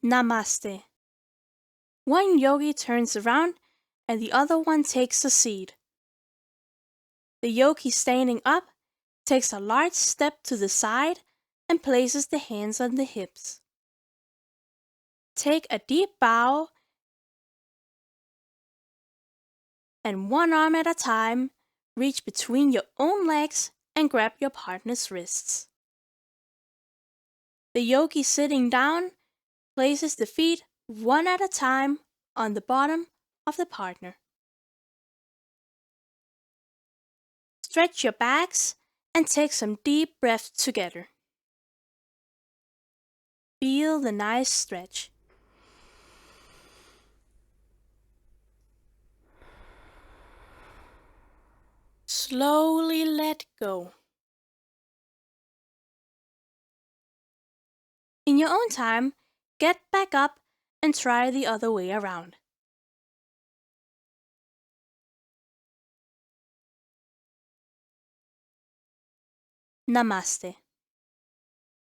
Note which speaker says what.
Speaker 1: Namaste. One yogi turns around and the other one takes a seat. The yogi standing up takes a large step to the side and places the hands on the hips. Take a deep bow and one arm at a time, reach between your own legs and grab your partner's wrists. The yogi sitting down places the feet one at a time on the bottom of the partner. Stretch your backs and take some deep breaths together. Feel the nice stretch. Slowly let go. In your own time, get back up and try the other way around. Namaste.